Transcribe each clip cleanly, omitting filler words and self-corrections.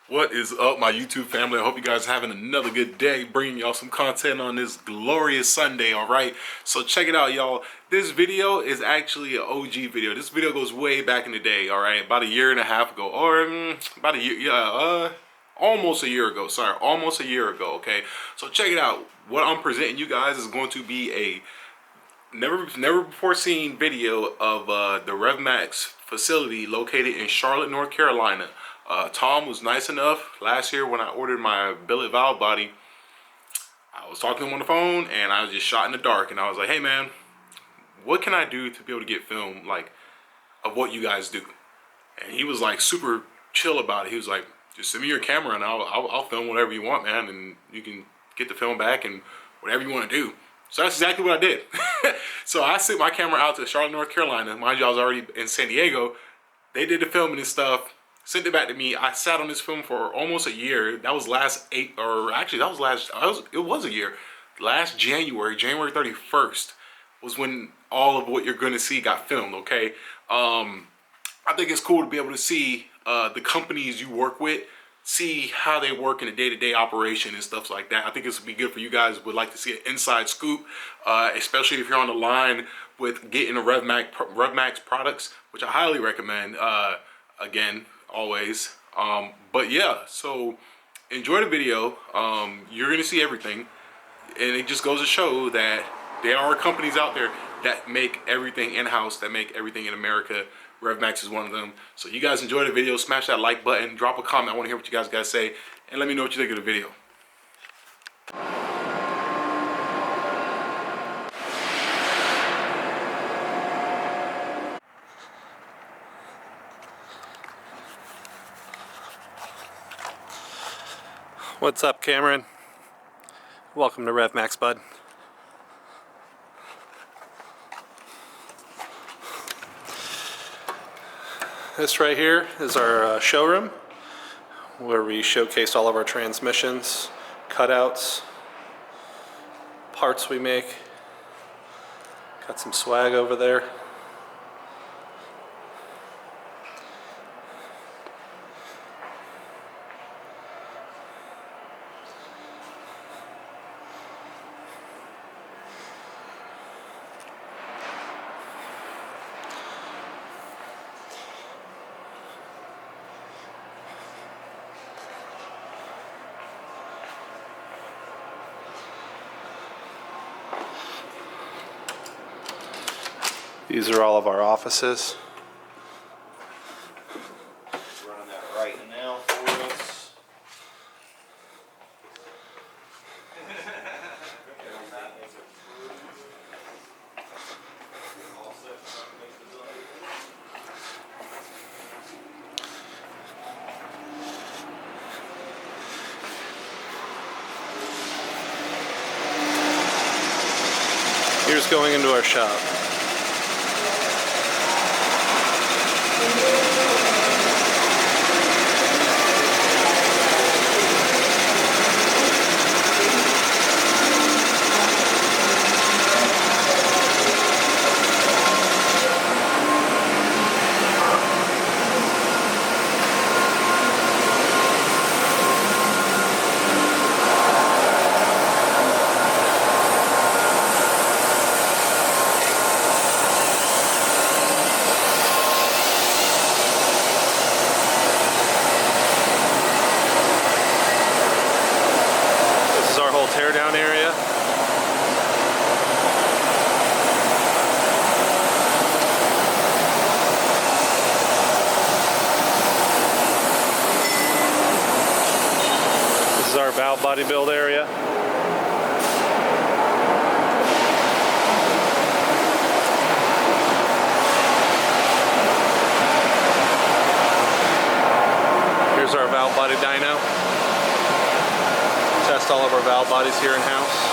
What is up, my YouTube family? I hope you guys are having another good day, bringing y'all some content on this glorious Sunday, all right? So check it out, y'all. This video is actually an OG video. This video goes way back in the day, all right? About a year and a half ago, or about a year, almost a year ago. Sorry, almost a year ago, okay? So check it out. What I'm presenting you guys is going to be a never before seen video of the REVMAX facility located in Charlotte, North Carolina. Tom was nice enough last year when I ordered my billet valve body. I was talking to him on the phone and I was just shot in the dark, and I was like, hey man, what can I do to be able to get film like of what you guys do? And he was like super chill about it. He was like, just send me your camera and I'll film whatever you want, man, and you can get the film back and whatever you want to do. So that's exactly what I did. So I sent my camera out to Charlotte, North Carolina. Mind you, I was already in San Diego. They did the filming and stuff, sent it back to me. I sat on this film for almost a year. That was it was a year. Last January 31st was when all of what you're gonna see got filmed, okay? I think it's cool to be able to see the companies you work with, see how they work in a day-to-day operation and stuff like that. I think this would be good for you guys who would like to see an inside scoop, especially if you're on the line with getting a REVMAX products, which I highly recommend, again, always. But yeah, so enjoy the video. You're gonna see everything, and it just goes to show that there are companies out there that make everything in-house, that make everything in America. REVMAX is one of them. So you guys enjoy the video, smash that like button, drop a comment. I want to hear what you guys got to say, and let me know what you think of the video. What's up, Cameron? Welcome to REVMAX, bud. This right here is our showroom where we showcase all of our transmissions, cutouts, parts we make. Got some swag over there. These are all of our offices. Running that right now for us. Here's going into our shop. Teardown area. This is our valve body build area. Here's our valve body dyno. Test all of our valve bodies here in-house.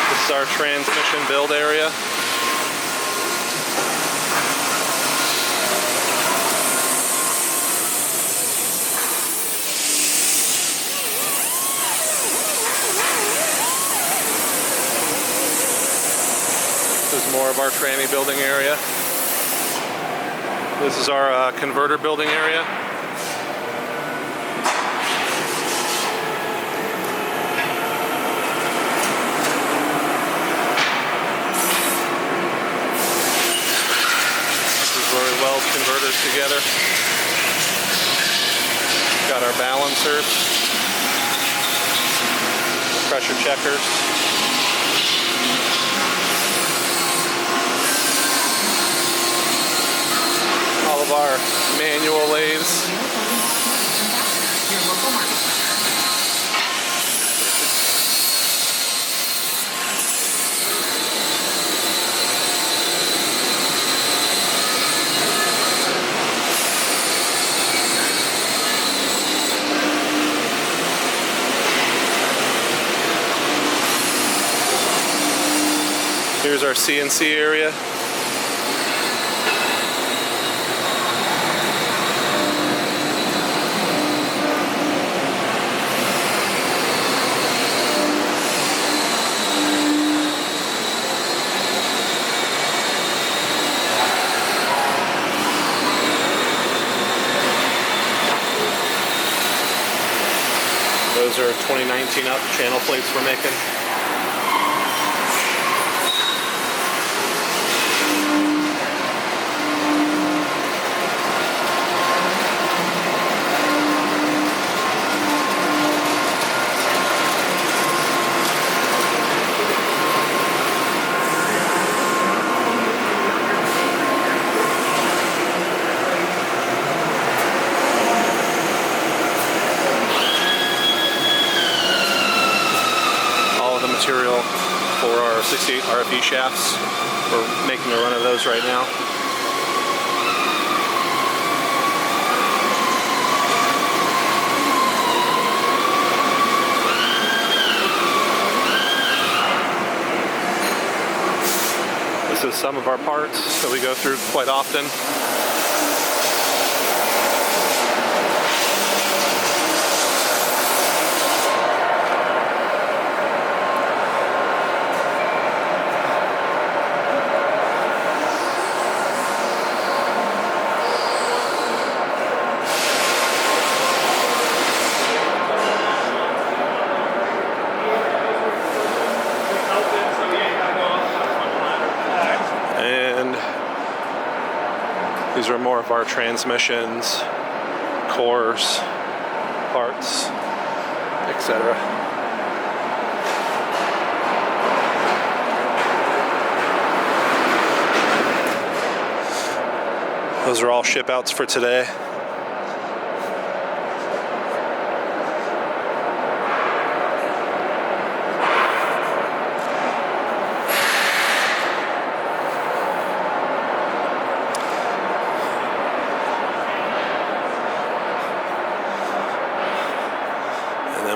This is our transmission build area. Here's more of our tranny building area. This is our converter building area. This is where we weld converters together. Got our balancers, pressure checkers. All of our manual lathes. Here's our CNC area. Those are 2019 up channel plates we're making. Material for our 68 RFE shafts. We're making a run of those right now. This is some of our parts that we go through quite often. These are more of our transmissions, cores, parts, etc. Those are all ship outs for today.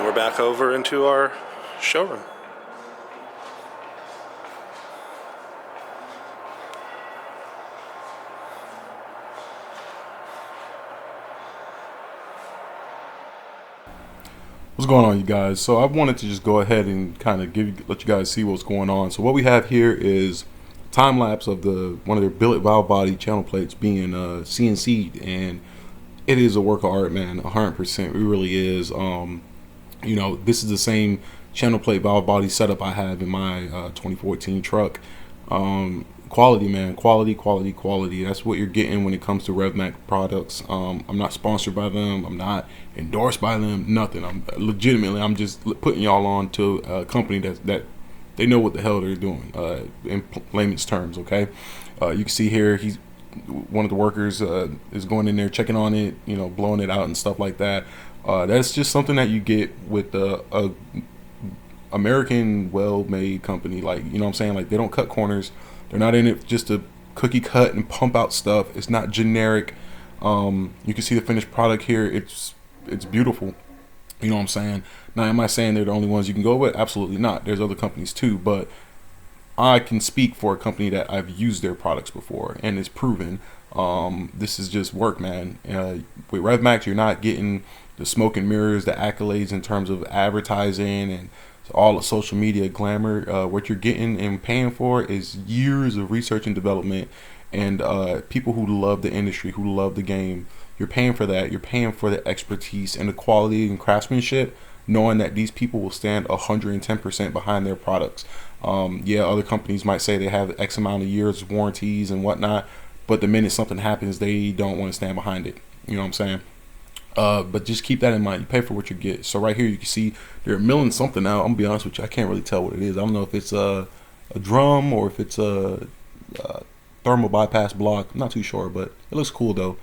We're back over into our showroom. What's going on, you guys? So I wanted to just go ahead and kind of let you guys see what's going on. So what we have here is time lapse of one of their billet valve body channel plates being CNC'd, and it is a work of art, man. 100%. It really is. You know, this is the same channel plate valve body setup I have in my 2014 truck. Quality, man. Quality. That's what you're getting when it comes to REVMAX products. I'm not sponsored by them. I'm not endorsed by them. Nothing. I'm just putting y'all on to a company that they know what the hell they're doing, in layman's terms, okay? You can see here, one of the workers is going in there, checking on it, you know, blowing it out and stuff like that. That's just something that you get with a American well-made company. Like, you know what I'm saying? Like, they don't cut corners. They're not in it just to cookie cut and pump out stuff. It's not generic. You can see the finished product here. It's beautiful. You know what I'm saying? Now, am I saying they're the only ones you can go with? Absolutely not. There's other companies too, but I can speak for a company that I've used their products before, and it's proven. This is just work, man. With REVMAX, you're not getting the smoke and mirrors, the accolades in terms of advertising and all the social media glamour. What you're getting and paying for is years of research and development, and people who love the industry, who love the game. You're paying for that. You're paying for the expertise and the quality and craftsmanship, knowing that these people will stand 110% behind their products. Yeah, other companies might say they have X amount of years of warranties and whatnot, but the minute something happens, they don't want to stand behind it. You know what I'm saying? But just keep that in mind. You pay for what you get. So right here, you can see they're milling something out. I'm gonna be honest with you, I can't really tell what it is. I don't know if it's a drum or if it's a thermal bypass block. I'm not too sure, but it looks cool though.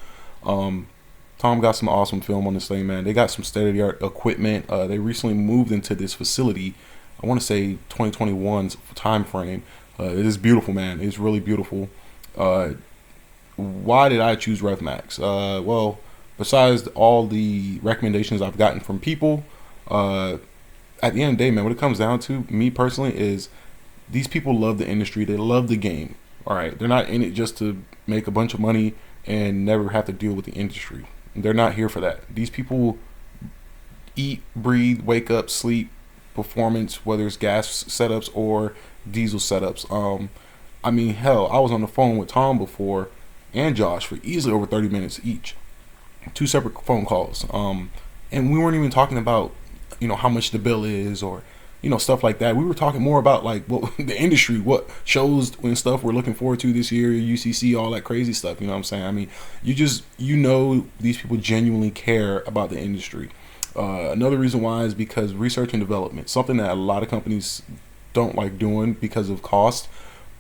Tom got some awesome film on this thing, man. They got some state-of-the-art equipment. They recently moved into this facility. I want to say 2021's time frame. It is beautiful, man. It's really beautiful. Why did I choose REVMAX? Well, besides all the recommendations I've gotten from people, at the end of the day, man, what it comes down to, me personally, is these people love the industry. They love the game. All right, they're not in it just to make a bunch of money and never have to deal with the industry. They're not here for that. These people eat, breathe, wake up, sleep, performance, whether it's gas setups or diesel setups. I mean, hell, I was on the phone with Tom before and Josh for easily over 30 minutes each. 2 separate phone calls. And we weren't even talking about, how much the bill is or, stuff like that. We were talking more about like what the industry, what shows and stuff we're looking forward to this year, UCC, all that crazy stuff. You know what I'm saying? I mean, these people genuinely care about the industry. Another reason why is because research and development, something that a lot of companies don't like doing because of cost.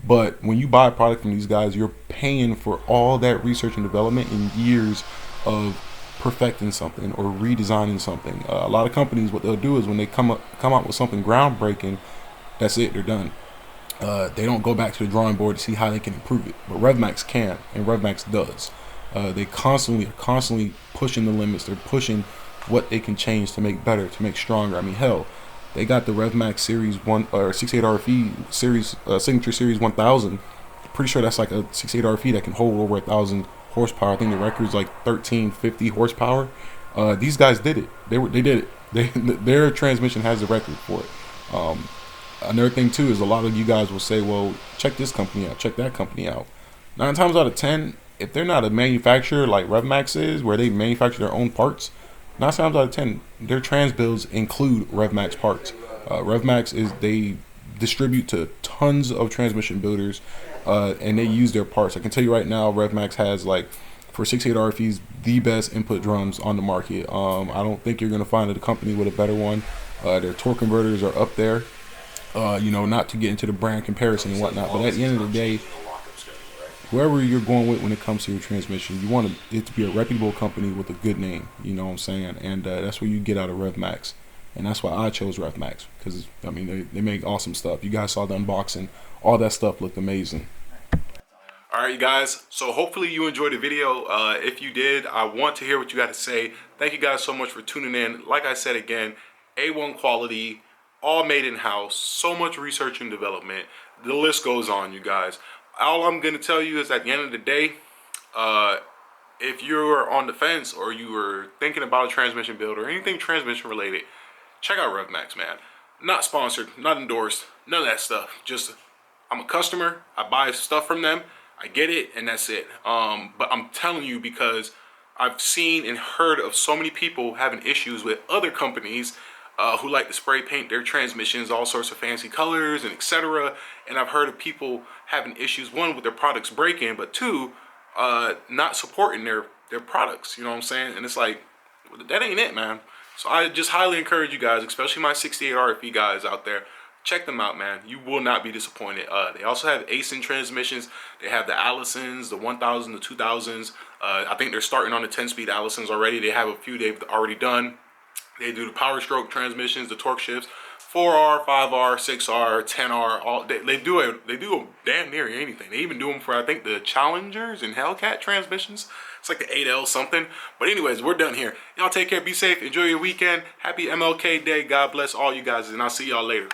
But when you buy a product from these guys, you're paying for all that research and development and years of perfecting something or redesigning something. A lot of companies, what they'll do is when they come out with something groundbreaking, that's it, they're done. They don't go back to the drawing board to see how they can improve it. But REVMAX can, and REVMAX does. They constantly pushing the limits. They're pushing what they can change to make better, to make stronger. I mean, hell, they got the REVMAX Series 1 or 68 RFE Series Signature Series 1000. Pretty sure that's like a 68 RFE that can hold over 1,000 horsepower. I think the record's like 1350 horsepower. These guys did it. They did it. Their transmission has the record for it. Another thing too is a lot of you guys will say, well, check this company out, check that company out. 9 times out of 10, if they're not a manufacturer like REVMAX is, where they manufacture their own parts, 9 times out of 10, their trans builds include REVMAX parts. REVMAX they distribute to tons of transmission builders, and they use their parts. I can tell you right now, REVMAX has, like, for 68 RFEs, the best input drums on the market. I don't think you're going to find a company with a better one. Their torque converters are up there. Not to get into the brand comparison and whatnot, but at the end of the day, whoever you're going with when it comes to your transmission, you want it to be a reputable company with a good name. You know what I'm saying? And that's what you get out of REVMAX. And that's why I chose REVMAX, because, I mean, they make awesome stuff. You guys saw the unboxing. All that stuff looked amazing. All right, you guys. So hopefully you enjoyed the video. If you did, I want to hear what you got to say. Thank you guys so much for tuning in. Like I said again, A1 quality, all made in-house, so much research and development. The list goes on, you guys. All I'm going to tell you is at the end of the day, if you're on the fence or you were thinking about a transmission build or anything transmission related, check out REVMAX, man. Not sponsored, not endorsed, none of that stuff. Just, I'm a customer, I buy stuff from them, I get it, and that's it. But I'm telling you, because I've seen and heard of so many people having issues with other companies who like to spray paint their transmissions all sorts of fancy colors and etc. And I've heard of people having issues, one, with their products breaking, but two, not supporting their products. You know what I'm saying? And it's like, that ain't it, man. So I just highly encourage you guys, especially my 68 RFE guys out there, check them out, man. You will not be disappointed. They also have ASIN transmissions. They have the Allisons, the 1000, the 2000s. I think they're starting on the 10-speed Allisons already. They have a few they've already done. They do the power stroke transmissions, the torque shifts, 4R, 5R, 6R, 10R. All they do damn near anything. They even do them for, I think, the Challengers and Hellcat transmissions. It's like the 8L something. But anyways, we're done here. Y'all take care, be safe, enjoy your weekend. Happy MLK Day. God bless all you guys, and I'll see y'all later.